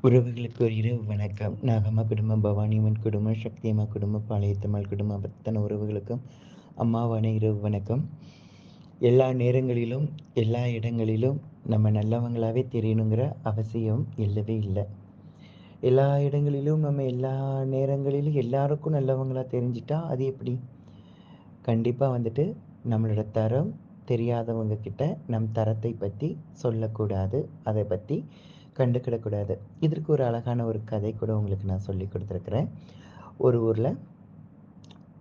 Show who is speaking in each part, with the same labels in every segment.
Speaker 1: உறவுகளுக்கு ஒரு இரவு வணக்கம். நாகம்மா குடும்பம், பவானியம்மன் குடும்பம், சக்தியம்மா குடும்பம், பாளையத்தம்மாள் குடும்பம், அத்தனை உறவுகளுக்கும் அம்மாவான இரவு வணக்கம். எல்லா நேரங்களிலும், எல்லா இடங்களிலும் நம்ம நல்லவங்களாவே தெரியணுங்கிற அவசியம் இல்லவே இல்லை. எல்லா இடங்களிலும் நம்ம எல்லா நேரங்களிலும் எல்லாருக்கும் நல்லவங்களா தெரிஞ்சிட்டா அது எப்படி? கண்டிப்பா வந்துட்டு நம்மளோட தரம் தெரியாதவங்க கிட்ட நம் தரத்தை பத்தி சொல்லக்கூடாது. அதை பத்தி கண்டுக்கிடக்கூடாது. இதற்கு ஒரு அழகான ஒரு கதை கூட உங்களுக்கு நான் சொல்லிக் கொடுத்துருக்குறேன். ஒரு ஊர்ல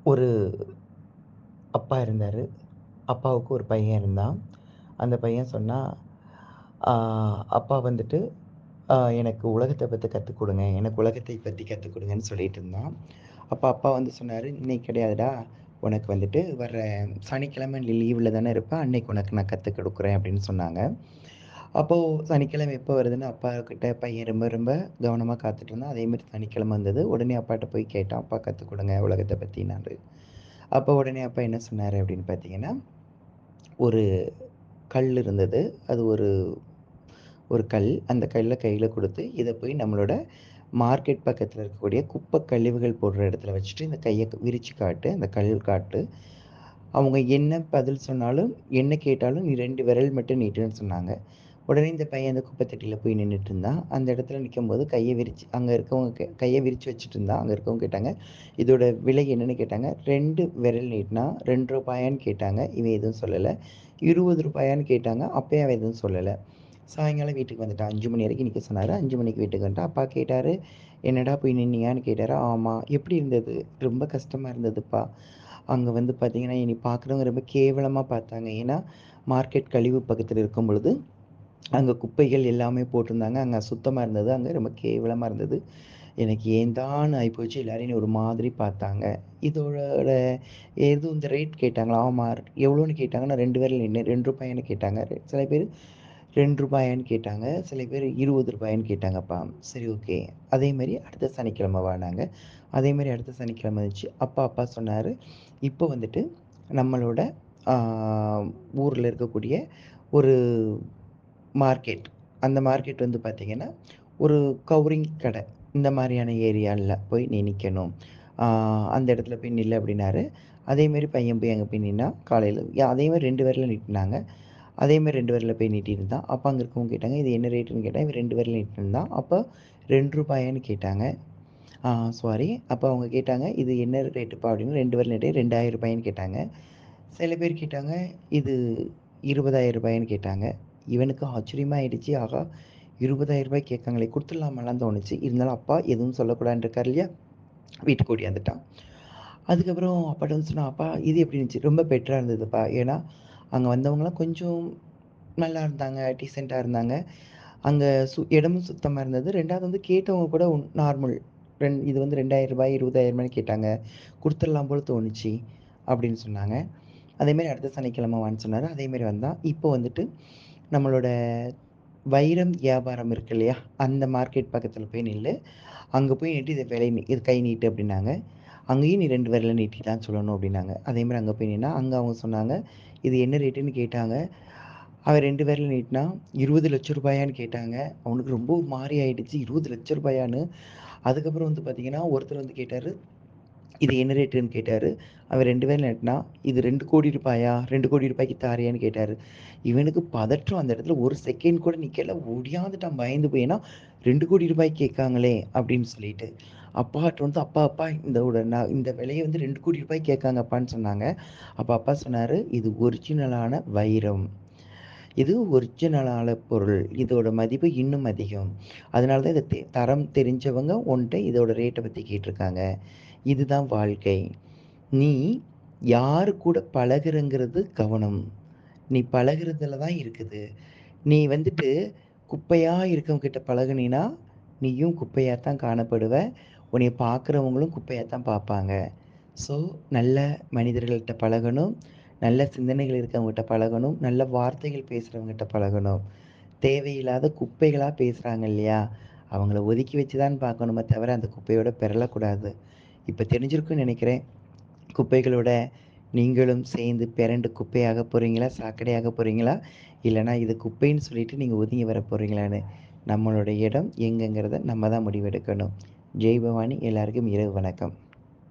Speaker 1: ஒரு அப்பா இருந்தாரு. அப்பாவுக்கு ஒரு பையன் இருந்தான். அந்த பையன் சொன்னான், "ஆ அப்பா வந்துட்டு எனக்கு உலகத்த பத்தி கத்துக் குடுங்க. எனக்கு உலகத்தை பத்தி கத்துக் குடுங்கன்னு" சொல்லிட்டு இருந்தான். அப்ப அப்பா வந்து சொன்னாரு, "இன்னைக்கு கிடையாதுடா. உனக்கு வந்துட்டு வர்ற சனிக்கிழமை நீ லீவுல தானே இருப்ப. அன்னைக்கு உனக்கு நான் கத்துக் குடுக்குறேன்" அப்படின்னு சொன்னாங்க. அப்போ சனிக்கிழமை எப்போ வருதுன்னு அப்பாகிட்ட பையன் ரொம்ப ரொம்ப கவனமா காத்துட்டு இருந்தான். அதேமாரி சனிக்கிழமை வந்தது. உடனே அப்பாட்ட போய் கேட்டான், "அப்பா கத்துக் குடுங்க உலகத்த பத்தினாரு." அப்போ உடனே அப்பா என்ன சொன்னாரு அப்படின்னு பார்த்தீங்கன்னா, ஒரு கல் இருந்தது. அது ஒரு ஒரு கல். அந்த கல்ல கையில குடுத்து, "இத போய் நம்மளோட மார்க்கெட் பக்கத்துல இருக்கக்கூடிய குப்பை கழிவுகள் போடுற இடத்துல வச்சுட்டு, இந்த கைய விரிச்சு காட்டு. அந்த கல் காட்டு. அவங்க என்ன பதில் சொன்னாலும், என்ன கேட்டாலும் நீ 2 விரல் மட்டும் நீட்டுன்னு" சொன்னாங்க. உடனே இந்த பையன் அந்த குப்பை தொட்டியில போய் நின்னுட்டு இருந்தான். அந்த இடத்துல நிக்கும்போது கைய விரிச்சு அங்க இருக்கவங்க கைய விரிச்சு வச்சுட்டு இருந்தான். அங்க இருக்கவங்க கேட்டாங்க, "இதோட விலை என்னன்னு?" கேட்டாங்க. 2 விரல் நீட்டுனா ரூ. 2 கேட்டாங்க. இவன் எதுவும் சொல்லல. ரூ. 20 கேட்டாங்க. அப்பயும் அவன் எதுவும் சொல்லல. சாயங்காலம் வீட்டுக்கு வந்துட்டான். 5 மணி வரைக்கும் நிக்க சொன்னாரு. 5 மணிக்கு வீட்டுக்கு வந்துட்டான். அப்பா கேட்டாரு, "என்னடா போய் நின்னியான்னு?" கேட்டாரு. "ஆமா." "எப்படி இருந்தது?" "ரொம்ப கஷ்டமா இருந்ததுப்பா. அங்க வந்து பார்த்தீங்கன்னா, என்னைய பார்க்குறவங்க ரொம்ப கேவலமா பார்த்தாங்க. ஏன்னா, மார்க்கெட் கழிவு பக்கத்துல இருக்கும் பொழுது அங்க குப்பைகள் எல்லாமே போட்டிருந்தாங்க. அங்க அசுத்தமா இருந்தது. அங்க ரொம்ப கேவலமா இருந்தது. எனக்கு ஏன் தான்னு ஆயிப்போச்சு. எல்லாரும் என்னைய ஒரு மாதிரி பார்த்தாங்க. இதோட எதுவும் இந்த ரேட் கேட்டாங்களா? ஆமா. எவ்வளோன்னு கேட்டாங்கன்னா, 2 விரல் எண்ணு. ரூ. 2ன்னு கேட்டாங்க. சில பேரு ரூ. 2ன்னு கேட்டாங்க. சில பேர் ரூ. 20ன்னு கேட்டாங்கப்பா. சரி, ஓகே. அதேமாரி அடுத்த சனிக்கிழமை வானாங்க. அதேமாரி அடுத்த சனிக்கிழமை வந்துச்சு. அப்பா சொன்னாரு, இப்போ வந்துட்டு நம்மளோட ஆ ஊர்ல இருக்கக்கூடிய ஒரு மார்க்கெட். அந்த மார்க்கெட் வந்து பார்த்தீங்கன்னா, ஒரு கவுரிங் கடை. இந்த மாரியான ஏரியால போய் நீ நிக்கணும். ஆ அந்த இடத்துல போய் நில்லு அப்டின்னாரு. அதேமாரி பையன் போய் அங்க போய் நின்னான். காலையில அதேமாரி 2 விரல நீட்டுனாங்க. அதேமாரி 2 விரல போய் நீட்டியிருந்தான். அப்ப அங்க இருக்கவங்க கேட்டாங்க, "இது என்ன ரேட்டுன்னு?" கேட்டா, இவன் 2 விரல் நீட்டியிருந்தான். அப்ப ரூ. 2ன்னு கேட்டாங்க. ஆ சாரி. அப்ப அவங்க கேட்டாங்க, "இது என்ன ரேட்டுப்பா?" அப்படின்னு 2 விரல் நீட்டி ரூ. 2000ன்னு கேட்டாங்க. சில பேர் கேட்டாங்க, "இது ரூ. 20,000ன்னு கேட்டாங்க." இவனுக்கு ஆச்சரியமா ஆயிடுச்சு. ஆஹா! ரூ. 20,000 கேட்காங்களே! குடுத்துடலாமான்லாம் தோணுச்சு. இருந்தாலும் அப்பா எதுவும் சொல்லக்கூடாதுன்னு இருக்காரு இல்லையா? வீட்டுக்கு ஓடியாந்துட்டான். அதுக்கப்புறம் அப்பாட்ட வந்து சொன்னான், "அப்பா இது எப்படி இருந்துச்சு?" "ரொம்ப பெட்டரா இருந்ததுப்பா." ஏன்னா, அங்க வந்தவங்கலாம் கொஞ்சம் நல்லா இருந்தாங்க, டீசென்ட்டா இருந்தாங்க. அங்க இடமும் சுத்தமா இருந்தது. 2வது வந்து கேட்டவங்க கூட நார்மல். இது வந்து ரூ. 2,000 ரூ. 20,000 கேட்டாங்க. குடுத்துடலாம் போல தோணுச்சு அப்படின்னு சொன்னாங்க. அதேமாரி அடுத்த சனிக்கிழமை வான்னு சொன்னாரு. அதேமாரி வந்தான். இப்போ வந்துட்டு நம்மளோட வைரம் வியாபாரம் இருக்கு இல்லையா? அந்த மார்க்கெட் பக்கத்துல போய் நில்லு. அங்க போய் நின்னுட்டு இது கை நீட்டு அப்டின்னாங்க. அங்கேயும் நீ 2 விரல நீட்டி தான் சொல்லணும் அப்டின்னாங்க. அதேமாரி அங்க போய் நின்னா, அங்க அவங்க சொன்னாங்க, "இது என்ன ரேட்டுன்னு?" கேட்டாங்க. அவன் 2 விரல நீட்டினான். ரூ. 20,00,000ன்னு கேட்டாங்க. அவனுக்கு ரொம்ப ஒரு மாரி ஆயிடுச்சு. ரூ. 20,00,000ன்னு. அதுக்கப்புறம் வந்து பார்த்தீங்கன்னா, ஒருத்தர் வந்து கேட்டாரு, "இது என்ன ரேட்டுன்னு?" கேட்டாரு. அவன் 2 விரல் நீட்டினான். "இது ரூ. 2,00,00,000 ரூ. 2,00,00,000க்கு தாரியான்னு?" கேட்டாரு. இவனுக்கு பதற்றம் அந்த இடத்துல ஒரு செகண்ட் கூட நிக்கல. ஓடியாந்துட்டான் பயந்து போய். ஏன்னா ரூ. 2,00,00,000 கேட்காங்களே அப்படின்னு சொல்லிட்டு. அப்பாட்ட வந்து அப்பா இந்த விலைய வந்து ரூ. 2,00,00,000 கேட்காங்க அப்பான்னு சொன்னாங்க. அப்ப அப்பா சொன்னாரு, "இது ஒரிஜினலான வைரம். இது ஒரிஜினலான பொருள். இதோட மதிப்பு இன்னும் அதிகம். அதனால தான் இத தரம் தெரிஞ்சவங்க உன்ட்ட இதோட ரேட்ட பத்தி கேட்டுருக்காங்க. இதுதான் வாழ்க்கை. நீ யாரு கூட பழகுறங்கிறது கவனம். நீ பழகுறதுல தான் இருக்குது. நீ வந்துட்டு குப்பையா இருக்கவங்க கிட்ட பழகுனீன்னா, நீயும் குப்பையா தான் காணப்படுவ. உன்னைய பார்க்குறவங்களும் குப்பையா தான் பார்ப்பாங்க. ஸோ, நல்ல மனிதர்கள்ட்ட பழகணும். நல்ல சிந்தனைகள் இருக்கவங்ககிட்ட பழகணும். நல்ல வார்த்தைகள் பேசுறவங்ககிட்ட பழகணும். தேவையில்லாத குப்பைகளா பேசுறாங்க இல்லையா? அவங்கள ஒதுக்கி வச்சு தான் பார்க்கணுமே தவிர, அந்த குப்பையோட பெரளக்கூடாது. இப்ப தெரிஞ்சிருக்கும்னு நெனைக்கிறேன். குப்பைகளோட நீங்களும் சேர்ந்து பெரண்டு குப்பையாக போறீங்களா? சாக்கடையாக போறீங்களா? இல்லன்னா இது குப்பைன்னு சொல்லிட்டு நீங்க ஒதுங்கி வர போறீங்களான்னு? நம்மளோட இடம் எங்கங்கிறத நம்ம தான் முடிவெடுக்கணும். ஜெய் பவானி. எல்லாருக்கும் இரவு வணக்கம்.